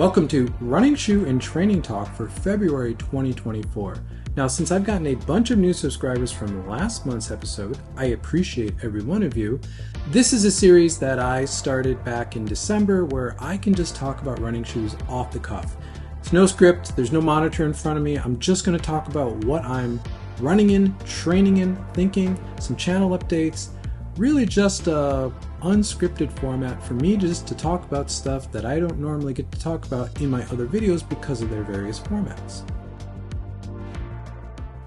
Welcome to Running Shoe and Training Talk for February 2024. Now, since I've gotten a bunch of new subscribers from last month's episode, I appreciate every one of you. This is a series that I started back in December where I can just talk about running shoes off the cuff. There's no script, there's no monitor in front of me. I'm just going to talk about what I'm running in, training in, thinking, some channel updates, really just a unscripted format for me just to talk about stuff that I don't normally get to talk about in my other videos because of their various formats.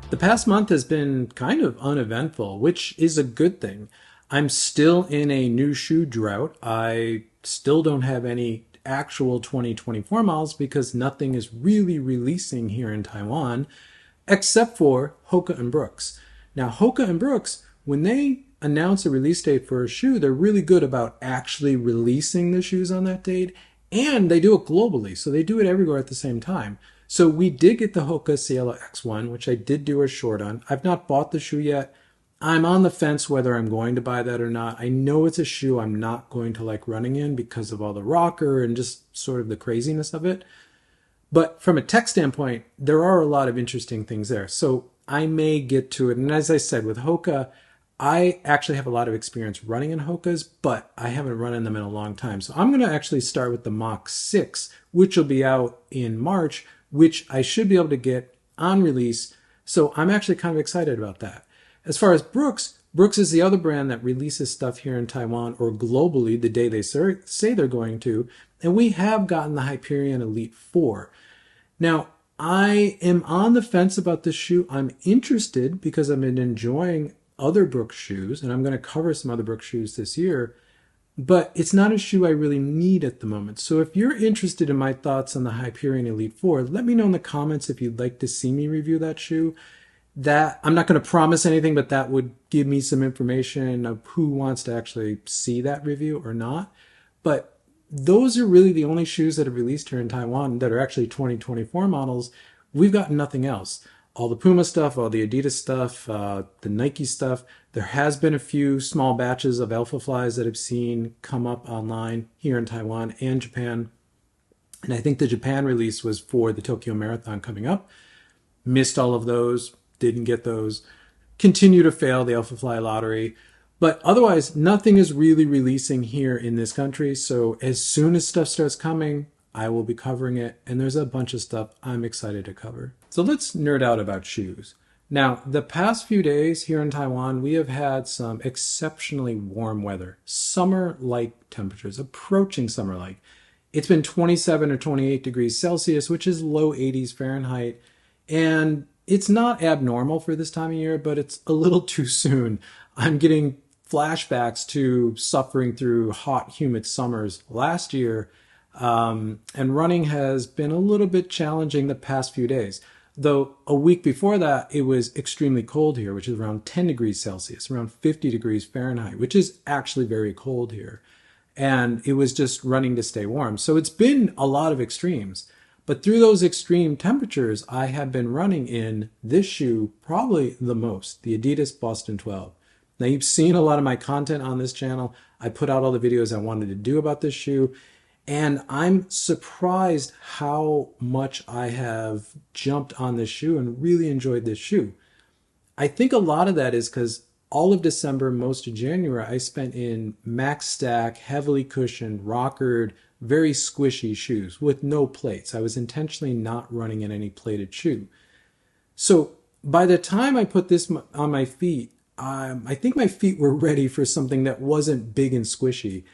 The past month has been kind of uneventful, which is a good thing. I'm still in a new shoe drought. I still don't have any actual 2024 models because nothing is really releasing here in Taiwan except for Hoka and Brooks. Now, Hoka and Brooks, when they announce a release date for a shoe, they're really good about actually releasing the shoes on that date, and they do it globally, so they do it everywhere at the same time. So we did get the Hoka Cielo X1, which I did do a short on. I've not bought the shoe yet. I'm on the fence whether I'm going to buy that or not. I know it's a shoe I'm not going to like running in because of all the rocker and just sort of the craziness of it. But from a tech standpoint, there are a lot of interesting things there. So I may get to it. And as I said, with Hoka, I actually have a lot of experience running in Hokas, but I haven't run in them in a long time. So I'm going to actually start with the Mach 6, which will be out in March, which I should be able to get on release. So I'm actually kind of excited about that. As far as Brooks, Brooks is the other brand that releases stuff here in Taiwan or globally the day they say they're going to. And we have gotten the Hyperion Elite 4. Now, I am on the fence about this shoe. I'm interested because I've been enjoying other Brooks shoes, and I'm going to cover some other Brooks shoes this year, but it's not a shoe I really need at the moment. So if you're interested in my thoughts on the Hyperion Elite 4, let me know in the comments if you'd like to see me review that shoe. That I'm not going to promise anything, but that would give me some information of who wants to actually see that review or not. But those are really the only shoes that have released here in Taiwan that are actually 2024 models. We've got nothing else. All the Puma stuff, all the Adidas stuff, the Nike stuff. There has been a few small batches of Vaporflies that I've seen come up online here in Taiwan and Japan. And I think the Japan release was for the Tokyo Marathon coming up. Missed all of those, didn't get those. Continue to fail the Vaporfly lottery. But otherwise, nothing is really releasing here in this country. So as soon as stuff starts coming, I will be covering it, and there's a bunch of stuff I'm excited to cover. So let's nerd out about shoes. Now, the past few days here in Taiwan, we have had some exceptionally warm weather, summer-like temperatures, approaching summer-like. It's been 27 or 28 degrees Celsius, which is low 80s Fahrenheit, and it's not abnormal for this time of year, but it's a little too soon. I'm getting flashbacks to suffering through hot, humid summers last year, and running has been a little bit challenging the past few days. Though a week before that, it was extremely cold here, which is around 10 degrees Celsius, around 50 degrees Fahrenheit, which is actually very cold here. And it was just running to stay warm. So it's been a lot of extremes. But through those extreme temperatures, I have been running in this shoe probably the most, the Adidas Boston 12. Now, you've seen a lot of my content on this channel. I put out all the videos I wanted to do about this shoe. And I'm surprised how much I have jumped on this shoe and really enjoyed this shoe. I think a lot of that is because all of December, most of January, I spent in max stack, heavily cushioned, rockered, very squishy shoes with no plates. I was intentionally not running in any plated shoe. So by the time I put this on my feet, I think my feet were ready for something that wasn't big and squishy.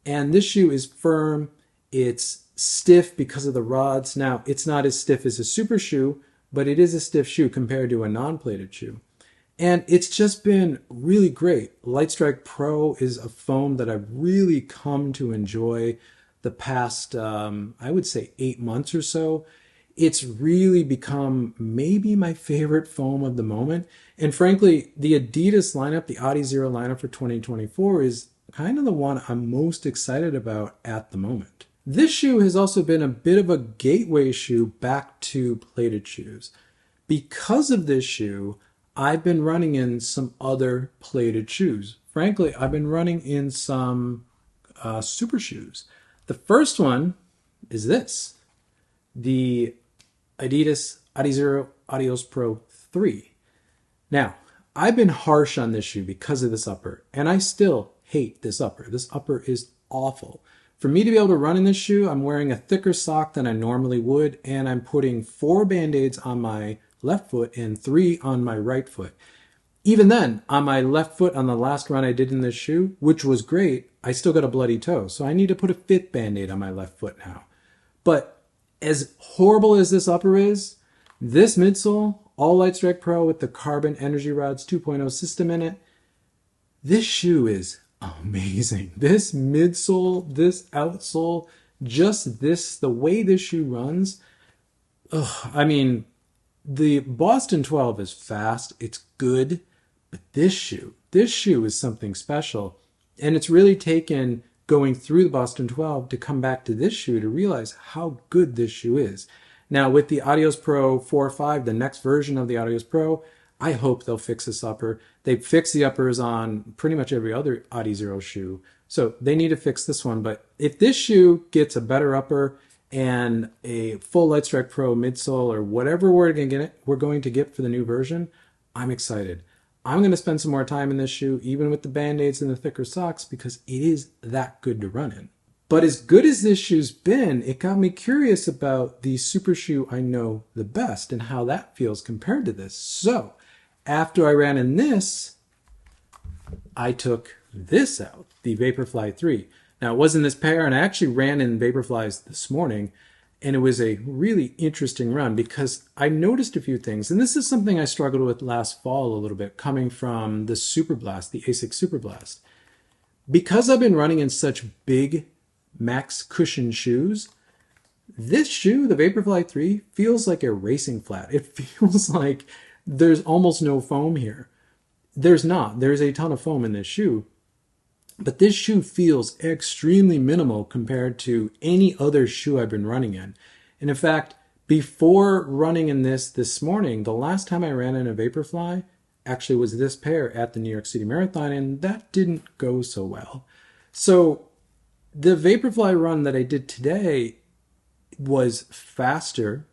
And this shoe is firm. It's stiff because of the rods. Now, it's not as stiff as a super shoe, but it is a stiff shoe compared to a non-plated shoe. And it's just been really great. Lightstrike Pro is a foam that I've really come to enjoy the past, I would say 8 months or so. It's really become maybe my favorite foam of the moment. And frankly, the Adidas lineup, the Adi Zero lineup for 2024 is kind of the one I'm most excited about at the moment. This shoe has also been a bit of a gateway shoe back to plated shoes. Because of this shoe, I've been running in some other plated shoes. Frankly, I've been running in some super shoes. The first one is this. the Adidas Adios Pro 3. Now, I've been harsh on this shoe because of this upper, and I still hate this upper. This upper is awful. For me to be able to run in this shoe, I'm wearing a thicker sock than I normally would, and I'm putting 4 Band-Aids on my left foot and 3 on my right foot. Even then, on my left foot on the last run I did in this shoe, which was great, I still got a bloody toe. So I need to put a 5th Band-Aid on my left foot now. But as horrible as this upper is, this midsole, all Light Strike Pro with the carbon energy rods 2.0 system in it, this shoe is amazing. This midsole, this outsole, just this, the way this shoe runs. I mean, the Boston 12 is fast, it's good, but this shoe is something special. And it's really taken going through the Boston 12 to come back to this shoe to realize how good this shoe is. Now, with the Adios Pro 4.5, the next version of the Adios Pro, I hope they'll fix this upper. They've fixed the uppers on pretty much every other Adi Zero shoe, so they need to fix this one. But if this shoe gets a better upper and a full Light Strike Pro midsole or whatever we're going to get for the new version, I'm excited. I'm going to spend some more time in this shoe, even with the Band-Aids and the thicker socks, because it is that good to run in. But as good as this shoe's been, it got me curious about the super shoe I know the best and how that feels compared to this. So after I ran in this, I took this out, the Vaporfly 3. Now, it wasn't this pair, and I actually ran in Vaporflies this morning, and it was a really interesting run because I noticed a few things. And this is something I struggled with last fall a little bit, coming from the Super Blast, the Asics Super Blast. Because I've been running in such big max cushion shoes, this shoe, the Vaporfly 3, feels like a racing flat. It feels like there's almost no foam here. There's not. There's a ton of foam in this shoe. But this shoe feels extremely minimal compared to any other shoe I've been running in. And in fact, before running in this morning, the last time I ran in a Vaporfly actually was this pair at the New York City Marathon, and that didn't go so well. So the Vaporfly run that I did today was faster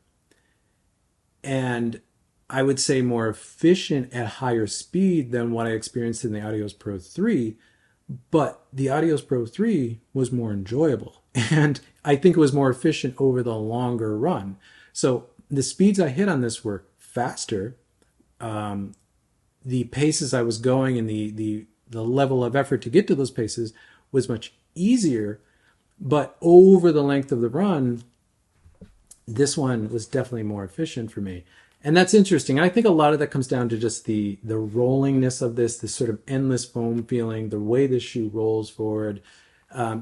and I would say more efficient at higher speed than what I experienced in the Adios Pro 3. But the Adios Pro 3 was more enjoyable, and I think it was more efficient over the longer run. So the speeds I hit on this were faster. The paces I was going and the level of effort to get to those paces was much easier. But over the length of the run, this one was definitely more efficient for me. And that's interesting. I think a lot of that comes down to just the rollingness of this sort of endless foam feeling, the way this shoe rolls forward.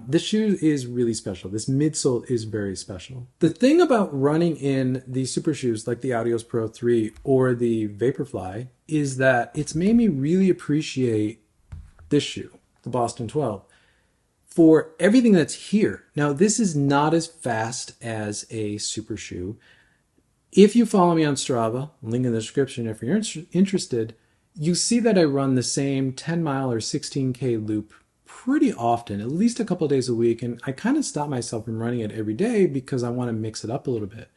This shoe is really special. This midsole is very special. The thing about running in these super shoes like the Adios Pro 3 or the Vaporfly is that it's made me really appreciate this shoe, the Boston 12, for everything that's here. Now, this is not as fast as a super shoe. If you follow me on Strava, link in the description if you're interested, you see that I run the same 10 mile or 16K loop pretty often, at least a couple of days a week. And I kind of stop myself from running it every day because I want to mix it up a little bit.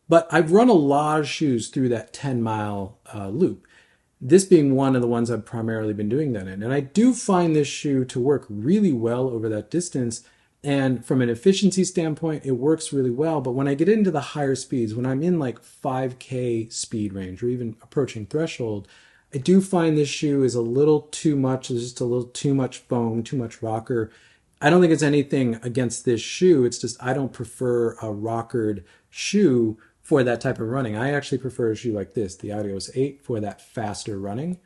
But I've run a lot of shoes through that 10-mile loop, this being one of the ones I've primarily been doing that in. And I do find this shoe to work really well over that distance. And from an efficiency standpoint, it works really well. But when I get into the higher speeds, when I'm in like 5K speed range or even approaching threshold, I do find this shoe is a little too much. There's just a little too much foam, too much rocker. I don't think it's anything against this shoe. It's just I don't prefer a rockered shoe for that type of running. I actually prefer a shoe like this, the Adios 8, for that faster running.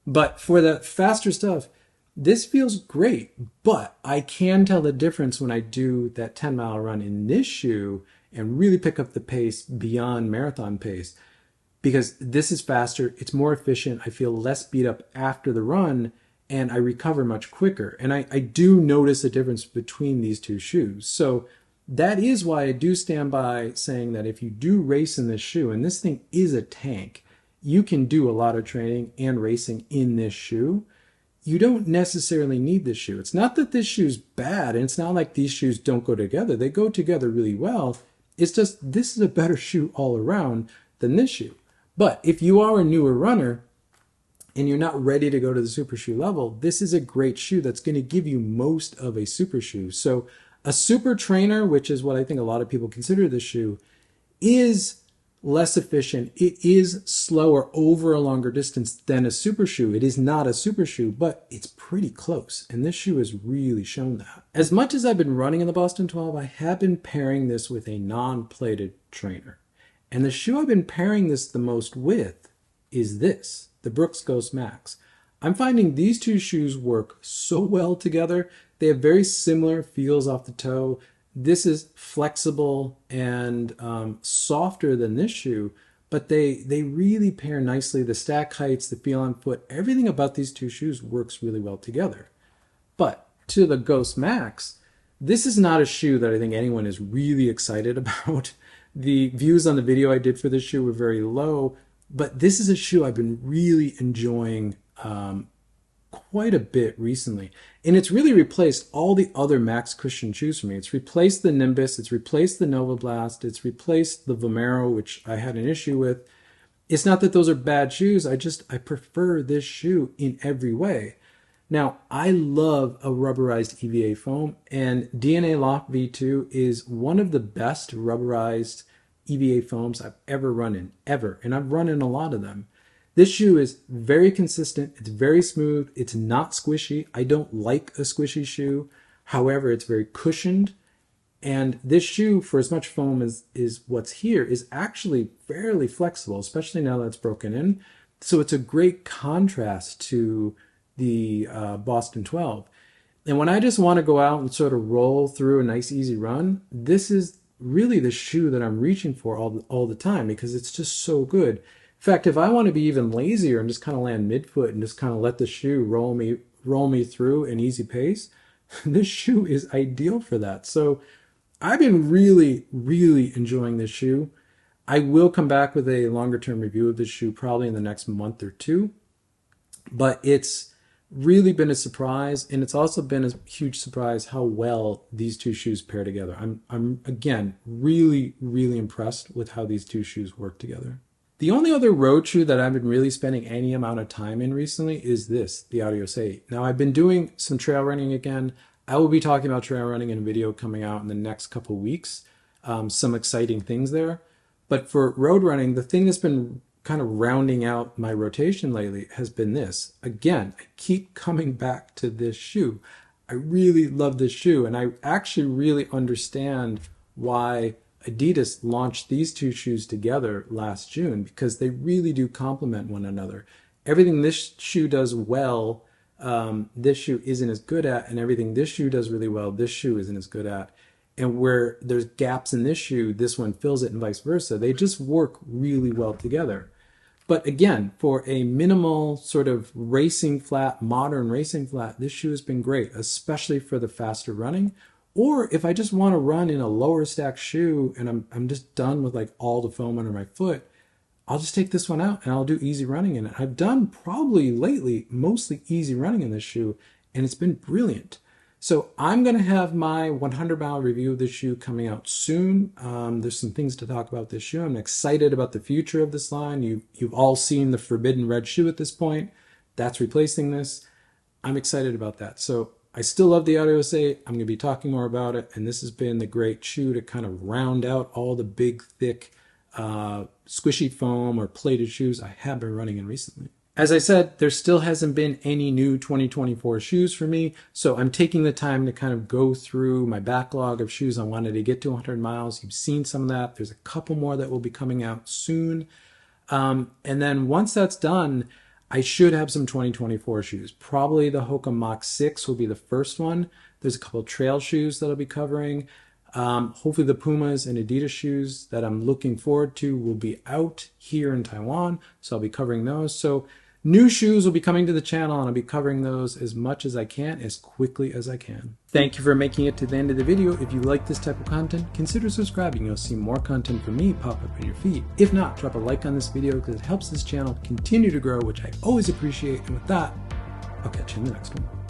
But for the faster stuff, this feels great, but I can tell the difference when I do that 10-mile run in this shoe and really pick up the pace beyond marathon pace, because this is faster, it's more efficient, I feel less beat up after the run, and I recover much quicker. And I do notice a difference between these two shoes. So that is why I do stand by saying that if you do race in this shoe, and this thing is a tank, you can do a lot of training and racing in this shoe. You don't necessarily need this shoe. It's not that this shoe's bad, and it's not like these shoes don't go together. They go together really well. It's just, this is a better shoe all around than this shoe. But if you are a newer runner and you're not ready to go to the super shoe level, this is a great shoe that's going to give you most of a super shoe. So a super trainer, which is what I think a lot of people consider this shoe, is less efficient. It is slower over a longer distance than a super shoe. It is not a super shoe, but it's pretty close. And this shoe has really shown that. As much as I've been running in the Boston 12, I have been pairing this with a non-plated trainer. And the shoe I've been pairing this the most with is this, the Brooks Ghost Max. I'm finding these two shoes work so well together. They have very similar feels off the toe. This is flexible and softer than this shoe, but they really pair nicely. The stack heights, the feel on foot, everything about these two shoes works really well together. But to the Ghost Max, this is not a shoe that I think anyone is really excited about. The views on the video I did for this shoe were very low, but this is a shoe I've been really enjoying quite a bit recently. And it's really replaced all the other Max cushion shoes for me. It's replaced the Nimbus, it's replaced the Nova Blast, it's replaced the Vomero, which I had an issue with. It's not that those are bad shoes, I prefer this shoe in every way. Now, I love a rubberized EVA foam, and DNA Lock V2 is one of the best rubberized EVA foams I've ever run in, ever. And I've run in a lot of them. This shoe is very consistent, it's very smooth, it's not squishy. I don't like a squishy shoe. However, it's very cushioned. And this shoe, for as much foam as is what's here, is actually fairly flexible, especially now that it's broken in. So it's a great contrast to the Boston 12. And when I just want to go out and sort of roll through a nice easy run, this is really the shoe that I'm reaching for all the time, because it's just so good. In fact, if I want to be even lazier and just kind of land midfoot and just kind of let the shoe roll me through an easy pace, this shoe is ideal for that. So I've been really, really enjoying this shoe. I will come back with a longer term review of this shoe probably in the next month or two, but it's really been a surprise, and it's also been a huge surprise how well these two shoes pair together. I'm again really, really impressed with how these two shoes work together. The only other road shoe that I've been really spending any amount of time in recently is this, the Adios 8. Now, I've been doing some trail running again. I will be talking about trail running in a video coming out in the next couple weeks. Some exciting things there. But for road running, the thing that's been kind of rounding out my rotation lately has been this. Again, I keep coming back to this shoe. I really love this shoe, and I actually really understand why Adidas launched these two shoes together last June, because they really do complement one another. Everything this shoe does well, this shoe isn't as good at, and everything this shoe does really well, this shoe isn't as good at. And where there's gaps in this shoe, this one fills it, and vice versa. They just work really well together. But again, for a minimal sort of racing flat, modern racing flat, this shoe has been great, especially for the faster running. Or if I just want to run in a lower stack shoe and I'm just done with like all the foam under my foot, I'll just take this one out and I'll do easy running in it. I've done probably lately mostly easy running in this shoe, and it's been brilliant. So I'm going to have my 100-mile review of this shoe coming out soon. There's some things to talk about this shoe. I'm excited about the future of this line. You've all seen the Forbidden Red shoe at this point. That's replacing this. I'm excited about that. So I still love the Adios 8. I'm going to be talking more about it. And this has been the great shoe to kind of round out all the big, thick, squishy foam or plated shoes I have been running in recently. As I said, there still hasn't been any new 2024 shoes for me, so I'm taking the time to kind of go through my backlog of shoes I wanted to get to 100 miles. You've seen some of that. There's a couple more that will be coming out soon. And then once that's done, I should have some 2024 shoes. Probably the Hoka Mach 6 will be the first one. There's a couple of trail shoes that I'll be covering. Hopefully the Pumas and Adidas shoes that I'm looking forward to will be out here in Taiwan, so I'll be covering those. So new shoes will be coming to the channel, and I'll be covering those as much as I can, as quickly as I can. Thank you for making it to the end of the video. If you like this type of content, consider subscribing. You'll see more content from me pop up in your feed. If not, drop a like on this video because it helps this channel continue to grow, which I always appreciate. And with that, I'll catch you in the next one.